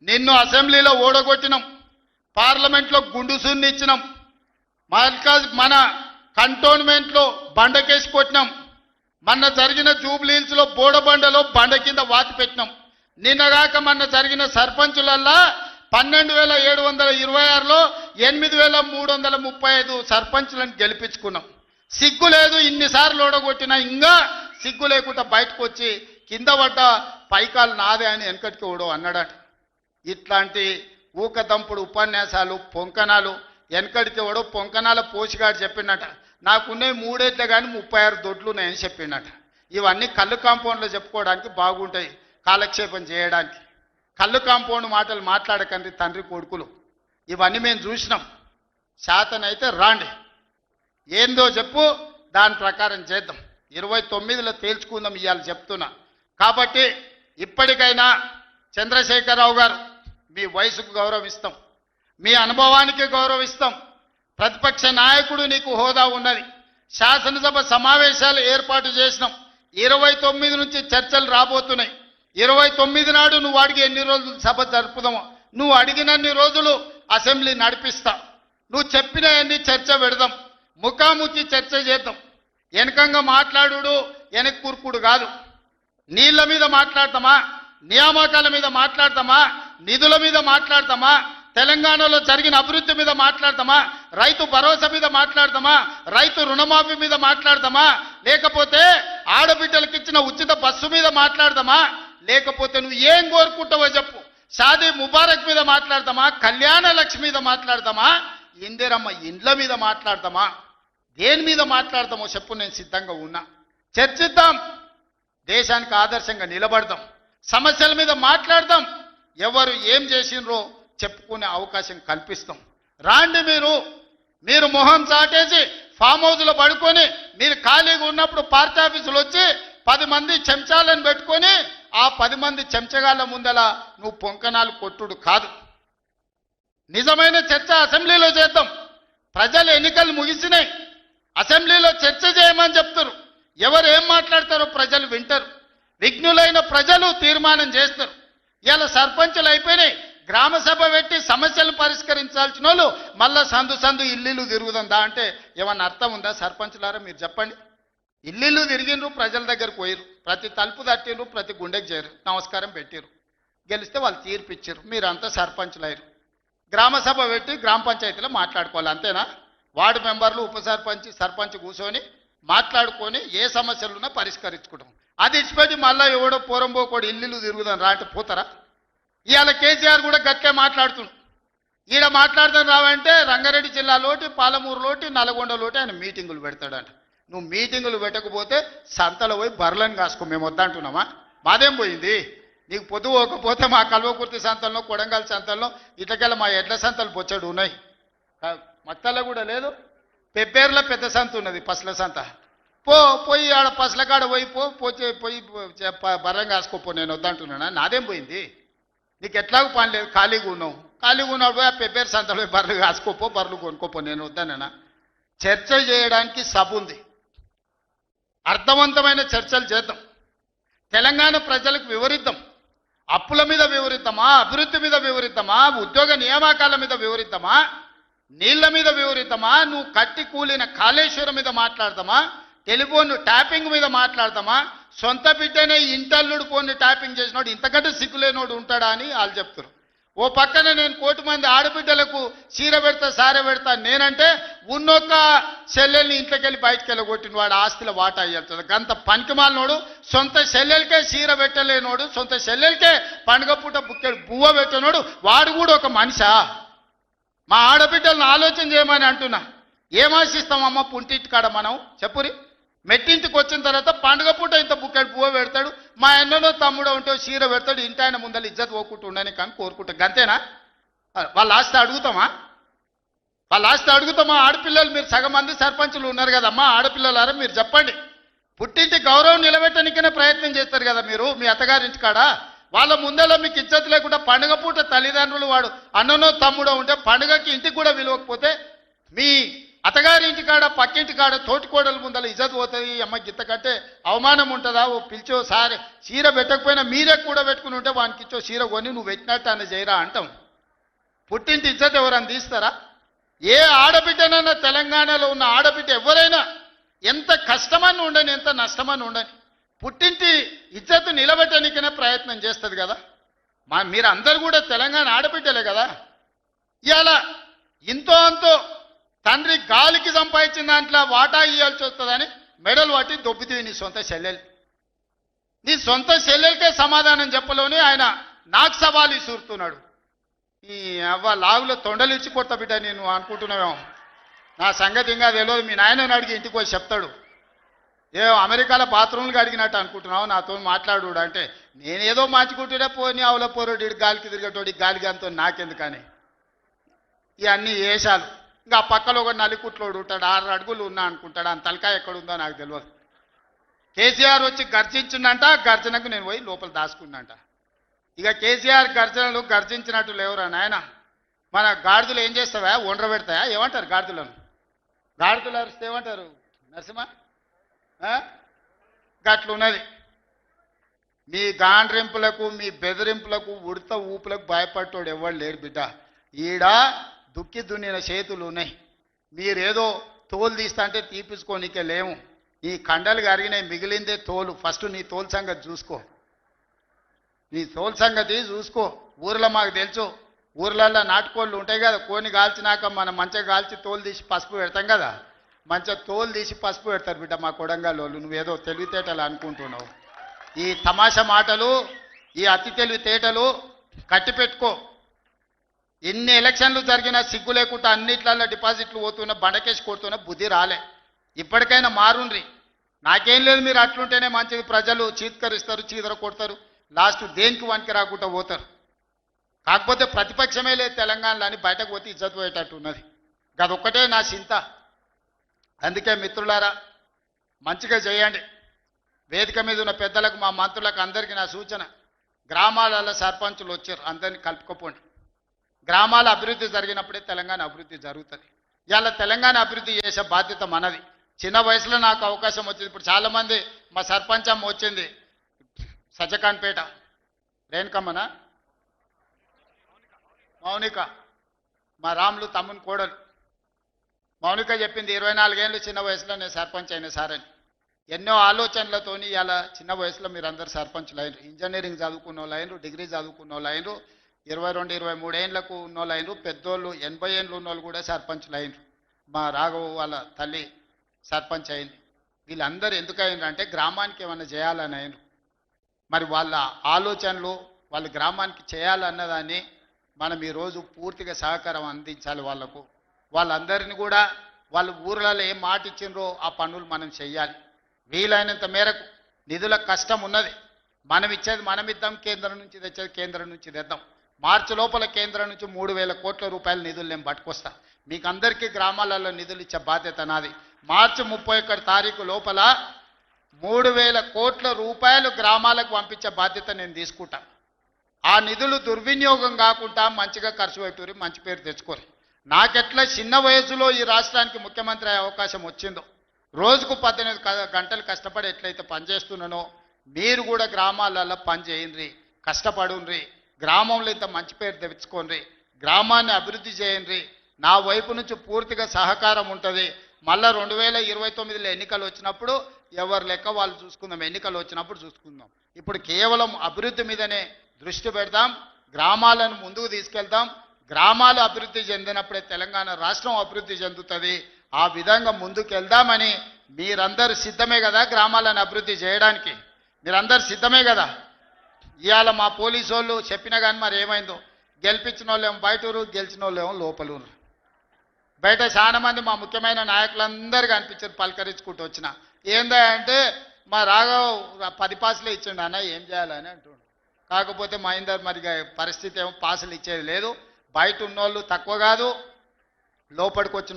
నిన్ను అసెంబ్లీలో ఓడగొట్టినాం, పార్లమెంట్లో గుండు సున్ని ఇచ్చినాం, మన కంటోన్మెంట్లో బండకేసి కొట్టినాం, మొన్న జరిగిన జూబ్లీహిల్స్లో బోడబండలో బండ కింద వాతి పెట్టినాం. నిన్నగాక మొన్న జరిగిన సర్పంచులల్లా 12,726లో 8,335 సర్పంచులను గెలిపించుకున్నాం. సిగ్గు లేదు, ఇన్నిసార్లు ఓడగొట్టినా ఇంకా సిగ్గు లేకుండా బయటకు వచ్చి కింద పడ్డ పైకాలు నాదే అని వెనకటికి ఓడో అన్నాడట. ఇట్లాంటి ఊకదంపుడు ఉపన్యాసాలు పొంకనాలు వెనకడికి ఓడో పొంకనాల పోషిగాడు చెప్పిండట. నాకున్నాయి 3 ఏళ్ళే కానీ 36 దొడ్లు ఉన్నాయని చెప్పిండట. ఇవన్నీ కళ్ళు కాంపౌండ్లో చెప్పుకోవడానికి బాగుంటాయి, కాలక్షేపం చేయడానికి. కళ్ళు కాంపౌండ్ మాటలు మాట్లాడకండి తండ్రి కొడుకులు. ఇవన్నీ మేము చూసినాం. శాతనైతే రాండి, ఏందో చెప్పు, దాని ప్రకారం చేద్దాం. 29లో తేల్చుకుందాం ఇవాళ చెప్తున్నా. కాబట్టి ఇప్పటికైనా చంద్రశేఖరరావు గారు, మీ వయసుకు గౌరవిస్తాం, మీ అనుభవానికి గౌరవిస్తాం. ప్రతిపక్ష నాయకుడు నీకు హోదా ఉన్నది. శాసనసభ సమావేశాలు ఏర్పాటు చేసినాం. 29 నుంచి చర్చలు రాబోతున్నాయి. 29 నాడు నువ్వు అడిగి ఎన్ని రోజులు సభ జరుపుదామో, నువ్వు అడిగినన్ని రోజులు అసెంబ్లీ నడిపిస్తా. నువ్వు చెప్పిన అన్ని చర్చ పెడదాం, ముఖాముఖి చర్చ చేద్దాం. వెనకంగా మాట్లాడు వెనక్కి కూర్పుడు కాదు. నీళ్ల మీద మాట్లాడతామా, నియామకాల మీద మాట్లాడతామా, నిధుల మీద మాట్లాడతామా, తెలంగాణలో జరిగిన అభివృద్ధి మీద మాట్లాడతామా, రైతు భరోసా మీద మాట్లాడతామా, రైతు రుణమాఫీ మీద మాట్లాడతామా, లేకపోతే ఆడబిడ్డలకు ఇచ్చిన ఉచిత బస్సు మీద మాట్లాడతామా, లేకపోతే నువ్వు ఏం కోరుకుంటావో చెప్పు, షాదీ ముబారక్ మీద మాట్లాడతామా, కళ్యాణ లక్ష్మి మీద మాట్లాడతామా, ఇందిరమ్మ ఇండ్ల మీద మాట్లాడతామా, దేని మీద మాట్లాడతామో చెప్పు, నేను సిద్ధంగా ఉన్నా. చర్చిద్దాం, దేశానికి ఆదర్శంగా నిలబడదాం, సమస్యల మీద మాట్లాడదాం, ఎవరు ఏం చేసినరో చెప్పుకునే అవకాశం కల్పిస్తాం. రాండి, మీరు మొహం చాటేసి ఫామ్ హౌస్లో పడుకొని మీరు ఖాళీగా ఉన్నప్పుడు పార్టీ ఆఫీసులు వచ్చి 10 మంది చెంచాలను పెట్టుకొని ఆ 10 మంది చెంచగాళ్ళ ముందల నువ్వు పొంకనాలు కొట్టుడు కాదు. నిజమైన చర్చ అసెంబ్లీలో చేద్దాం. ప్రజలు ఎన్నికలు ముగిసినాయి, అసెంబ్లీలో చర్చ చేయమని చెప్తారు. ఎవరు ఏం మాట్లాడతారో ప్రజలు వింటారు. విఘ్నులైన ప్రజలు తీర్మానం చేస్తారు. ఇలా సర్పంచులు అయిపోయినాయి, గ్రామ సభ పెట్టి సమస్యలు పరిష్కరించాల్సిన వాళ్ళు మళ్ళా సందు ఇల్లు తిరుగుతుందా అంటే ఏమన్నా అర్థం ఉందా? సర్పంచులారా మీరు చెప్పండి. ఇల్లు తిరిగినరు, ప్రజల దగ్గరకు పోయిరు, ప్రతి తలుపు తట్టిరు, ప్రతి గుండెకి చేరు, నమస్కారం పెట్టిరు, గెలిస్తే వాళ్ళు తీర్పిచ్చారు, మీరంతా సర్పంచులు అయ్యారు. గ్రామ సభ పెట్టి గ్రామ పంచాయతీలో మాట్లాడుకోవాలి, అంతేనా? వార్డు మెంబర్లు, ఉప సర్పంచ్, సర్పంచ్ కూర్చొని మాట్లాడుకొని ఏ సమస్యలున్నా పరిష్కరించుకుంటాం. అది ఇచ్చిపెట్టి మళ్ళీ ఎవడో పోరంబోకోడు ఇల్లు తిరుగుదాం రా అంటే పోతారా? ఇవాళ కేసీఆర్ కూడా గట్టే మాట్లాడుతున్నాడు. ఈడ మాట్లాడదాం రావంటే రంగారెడ్డి జిల్లాలోటి, పాలమూరులోటి, నల్గొండలోటి ఆయన మీటింగులు పెడతాడంట. నువ్వు మీటింగులు పెట్టకపోతే సంతలో పోయి బర్రెలను కాసుకో, మేము వద్దంటున్నామా? మాదేం పోయింది? నీకు పొద్దు పోకపోతే మా కల్వకుర్తి సంతల్లో, కొడంగల్ సంతల్లో, ఇట్లకెళ్ళ మా ఎడ్ల సంతలు బొచ్చడు ఉన్నాయి. మత్తల్లో కూడా లేదు. పెబ్బేర్ల పెద్ద సంత ఉన్నది, పసల సంత. పోయి ఆడ పసల కాడ పోయి బర్రెం కాసుకోపో, నేను వద్దంటున్నానా? నాదేం పోయింది? నీకు ఎట్లాగూ పని లేదు, ఖాళీగా ఉన్నావు పోయి ఆ పెబ్బేరు సంతలో బర్రెలు కాసుకోపో, బర్రెలు కొనుక్కోపో, నేను వద్దానేనా? చర్చ చేయడానికి సభ ఉంది, అర్థవంతమైన చర్చలు చేద్దాం, తెలంగాణ ప్రజలకు వివరిద్దాం. అప్పుల మీద వివరిద్దామా, అభివృద్ధి మీద వివరిద్దామా, ఉద్యోగ నియామకాల మీద వివరిద్దామా, నీళ్ల మీద వివరిద్దామా, నువ్వు కట్టి కూలిన కాళేశ్వరం మీద మాట్లాడతామా, టెలిఫోన్ ట్యాపింగ్ మీద మాట్లాడతామా, సొంత బిడ్డనే ఇంటల్లుడు ఫోన్ని ట్యాపింగ్ చేసినోడు ఇంతకంటే సిగ్గులేనోడు ఉంటాడా అని వాళ్ళు చెప్తారు. ఓ పక్కన నేను 1 కోటి మంది ఆడబిడ్డలకు చీర పెడతా, సారె పెడతా నేనంటే ఉన్నొక్క చెల్లెల్ని ఇంట్లోకెళ్ళి బయటకు వెళ్ళగొట్టిన వాడు ఆస్తిలో వాటా అయ్యేస్తుంది. గంత పనికిమాలినోడు, సొంత చెల్లెలకే చీర పెట్టలేనోడు, సొంత చెల్లెలకే పండుగ పూట బుక్కెడు బువ్వ పెట్టినోడు, వాడు కూడా ఒక మనిషా? మా ఆడబిడ్డలను ఆలోచన చేయమని అంటున్నా. ఏం ఆశిస్తామమ్మ పుంటింటి కాడ మనం? చెప్పురి. మెట్టింటికి వచ్చిన తర్వాత పండుగ పూట ఇంత బుక్కెడు పువ్వు పెడతాడు, మా అన్ననో తమ్ముడో ఉంటే చీర పెడతాడు, ఇంటి ఆయన ముందర ఇజ్జత్ పోకుంటూ ఉండని కానీ కోరుకుంటా. గంతేనా? వాళ్ళ ఆస్తి అడుగుతామా? ఆడపిల్లలు మీరు సగం మంది సర్పంచులు ఉన్నారు కదమ్మా, ఆడపిల్లలారా మీరు చెప్పండి. పుట్టింటి గౌరవం నిలబెట్టడానికనే ప్రయత్నం చేస్తారు కదా మీరు మీ అత్తగారింటి కాడ. వాళ్ళ ముందర మీకు ఇజ్జత్ లేకుండా పండుగ పూట తల్లిదండ్రులు వాడు అన్ననో తమ్ముడో ఉంటే పండుగకి ఇంటికి కూడా విలువకపోతే మీ అత్తగారి ఇంటికాడ పక్కింటి కాడ తోటికోడల ముందల ఇజ్జత్ పోతుంది, అమ్మ గిత్త కంటే అవమానం ఉంటుందా, ఓ పిలిచో సారి చీర పెట్టకపోయినా మీరే కూడా పెట్టుకుని ఉంటే వానికి ఇచ్చో చీర కొని నువ్వు పెట్టినట్టు అన్న చేయరా అంటాం. పుట్టింటి ఇజ్జత్ ఎవరని తీస్తారా? ఏ ఆడబిడ్డనన్నా తెలంగాణలో ఉన్న ఆడబిడ్డ ఎవరైనా ఎంత కష్టమని ఉండని, ఎంత నష్టమని ఉండని పుట్టింటి ఇజ్జత్ నిలబెట్టడానికైనా ప్రయత్నం చేస్తుంది కదా. మీరు అందరు కూడా తెలంగాణ ఆడబిడ్డలే కదా. ఇవాళ ఇంతో అంతో తండ్రి గాలికి సంపాదించిన దాంట్లో వాటా ఇవ్వాల్సి వస్తుందని మెడలు పట్టి దొబ్బితివి నీ సొంత చెల్లెలు. నీ సొంత చెల్లెలకే సమాధానం చెప్పలోనే ఆయన నాకు సవాలు ఇసురుతున్నాడు. ఈ అవ్వ లాగులో తొండలు ఇచ్చి కొత్త బిడ్డ నేను అనుకుంటున్నావేమో. నా సంగతి ఇంకా తెలియదు, మీ నాయనని అడిగి ఇంటికి పోయి చెప్తాడు. ఏ అమెరికాలో బాత్రూమ్లు అడిగినట్టు అనుకుంటున్నావు నాతో మాట్లాడు అంటే, నేనేదో మార్చుకుంటుండే పోని ఆవుల పోరోడు గాలికి తిరిగేటోడి గాలికి అంతో నాకెందుకని ఇవన్నీ వేషాలు. ఇంకా ఆ పక్కలో ఒక నలికుట్లోడు ఉంటాడు, 6 అడుగులు ఉన్నా అనుకుంటాడు, ఆ తలకాయ ఎక్కడుందో నాకు తెలియదు. కేసీఆర్ వచ్చి గర్జించిందంట, గర్జనకు నేను పోయి లోపల దాచుకున్నంట. ఇక కేసీఆర్ గర్జనలు గర్జించినట్టు లేవురా నాయన. మన గాడిదలు ఏం చేస్తావా, ఒండ్ర పెడతాయా, ఏమంటారు గాడిదలను? గాడిదలు అరిస్తే ఏమంటారు నరసింహ? గట్లున్నది. మీ గాండ్రింపులకు మీ బెదిరింపులకు ఉడత ఊపులకు భయపడ్డోడు ఎవరు లేడు బిడ్డ. ఈడ దుక్కి దున్నిన చేతులు ఉన్నాయి. మీరేదో తోలు తీస్తా అంటే తీపించుకోనికే లేము. ఈ కండలు కరిగినాయి, మిగిలిందే తోలు. ఫస్ట్ నీ తోలు సంగతి చూసుకో, నీ తోలు సంగతి చూసుకో. ఊర్లో మాకు తెలుసు, ఊర్లల్లో నాటుకోళ్ళు ఉంటాయి కదా, కోని కాల్చినాక మనం మంచిగా కాల్చి తోలు తీసి పసుపు పెడతాం కదా, మంచిగా తోలు తీసి పసుపు పెడతారు బిడ్డ మా కొడంగల్లోళ్ళు. నువ్వేదో తెలివితేటలు అనుకుంటున్నావు. ఈ తమాషా మాటలు, ఈ అతి తెలివితేటలు కట్టి పెట్టుకో. ఎన్ని ఎలక్షన్లు జరిగినా సిగ్గు లేకుండా అన్నిట్లలో డిపాజిట్లు పోతున్నా, బండకేసి కొడుతున్నా బుద్ధి రాలే. ఇప్పటికైనా మారుండ్రి. నాకేం లేదు, మీరు అట్లుంటేనే మంచిది. ప్రజలు చీత్కరిస్తారు, చీదర కొడతారు, లాస్ట్ దేనికి వనికి రాకుండా పోతారు. కాకపోతే ప్రతిపక్షమే లేదు తెలంగాణలో అని బయటకు పోతే ఇజ్జత్ పోయేటట్టు ఉన్నది. గదొక్కటే నా చింత. అందుకే మిత్రులారా మంచిగా చేయండి. వేదిక మీద ఉన్న పెద్దలకు, మా మంత్రులకు అందరికీ నా సూచన, గ్రామాలలో సర్పంచులు వచ్చారు, అందరినీ కలుపుకోపోండి. గ్రామాల అభివృద్ధి జరిగినప్పుడే తెలంగాణ అభివృద్ధి జరుగుతుంది. ఇవాళ తెలంగాణ అభివృద్ధి చేసే బాధ్యత మనది. చిన్న వయసులో నాకు అవకాశం వచ్చింది. ఇప్పుడు చాలామంది మా సర్పంచ్ అమ్మ వచ్చింది సజ్జకాన్పేట, రేణుకమ్మనా మౌనిక, మా రాములు తమ్ముని కోడలు మౌనిక చెప్పింది 24 ఏళ్ళు చిన్న వయసులో నేను సర్పంచ్ అయిన సార్ అని. ఎన్నో ఆలోచనలతోని ఇలా చిన్న వయసులో మీరు అందరు సర్పంచ్లు అయినరు. ఇంజనీరింగ్ చదువుకున్న వాళ్ళు అయినరు, డిగ్రీ చదువుకున్న వాళ్ళు అయినరు, 22, 23 ఏళ్ళకు ఉన్న వాళ్ళు అయినరు, పెద్దోళ్ళు 80 ఏళ్ళు ఉన్న వాళ్ళు కూడా సర్పంచ్లు అయినరు. మా రాఘవ వాళ్ళ తల్లి సర్పంచ్ అయింది. వీళ్ళందరూ ఎందుకు అయినరు అంటే గ్రామానికి ఏమైనా చేయాలని అయినరు. మరి వాళ్ళ ఆలోచనలు వాళ్ళు గ్రామానికి చేయాలన్నదాన్ని మనం ఈరోజు పూర్తిగా సహకారం అందించాలి వాళ్ళకు. వాళ్ళందరినీ కూడా వాళ్ళు ఊర్లలో ఏం మాట ఇచ్చిండ్రో ఆ పనులు మనం చెయ్యాలి. వీలైనంత మేరకు నిధుల కష్టం ఉన్నది, మనం ఇచ్చేది మనం ఇద్దాం, కేంద్రం నుంచి తెచ్చేది కేంద్రం నుంచి తెద్దాం. మార్చి లోపల కేంద్రం నుంచి 3,000 కోట్ల రూపాయల నిధులు నేను పట్టుకొస్తా. మీకు అందరికీ గ్రామాలలో నిధులు ఇచ్చే బాధ్యత నాది. మార్చి 31 తారీఖు లోపల 3,000 కోట్ల రూపాయలు గ్రామాలకు పంపించే బాధ్యత నేను తీసుకుంటా. ఆ నిధులు దుర్వినియోగం కాకుండా మంచిగా ఖర్చు పెట్టుకుని మంచి పేరు తెచ్చుకోరు. నాకెట్లా చిన్న వయసులో ఈ రాష్ట్రానికి ముఖ్యమంత్రి అయ్యే అవకాశం వచ్చిందో, రోజుకు 18 గంటలు కష్టపడి ఎట్లయితే పనిచేస్తున్నానో మీరు కూడా గ్రామాలలో పని చేయండి, కష్టపడుండ్రి, గ్రామంలో ఇంత మంచి పేరు తెచ్చుకోండి, గ్రామాన్ని అభివృద్ధి చేయండి. నా వైపు నుంచి పూర్తిగా సహకారం ఉంటుంది. మళ్ళీ 2029లో ఎన్నికలు వచ్చినప్పుడు ఎవరి లెక్క వాళ్ళు చూసుకుందాం, ఎన్నికలు వచ్చినప్పుడు చూసుకుందాం. ఇప్పుడు కేవలం అభివృద్ధి మీదనే దృష్టి పెడదాం, గ్రామాలను ముందుకు తీసుకెళ్దాం. గ్రామాలు అభివృద్ధి చెందినప్పుడే తెలంగాణ రాష్ట్రం అభివృద్ధి చెందుతుంది. ఆ విధంగా ముందుకు వెళ్దామని మీరందరూ సిద్ధమే కదా గ్రామాలను అభివృద్ధి చేయడానికి? మీరందరూ సిద్ధమే కదా? ఇవాళ మా పోలీసు వాళ్ళు చెప్పినా కానీ మరి ఏమైందో, గెలిపించిన వాళ్ళేమో బయటూరు, గెలిచిన వాళ్ళేమో లోపలూరు. బయట చాలా మంది మా ముఖ్యమైన నాయకులందరూ కనిపించారు, పలకరించుకుంటూ వచ్చిన. ఏందా అంటే మా రాఘవ్ 10 పాసులే ఇచ్చిండు అన్న, ఏం చేయాలని అంటుండు. కాకపోతే మహేందర్ మరి పరిస్థితి ఏమో పాసులు ఇచ్చేది లేదు. బయట ఉన్నోళ్ళు తక్కువ కాదు, లోపలికి వచ్చిన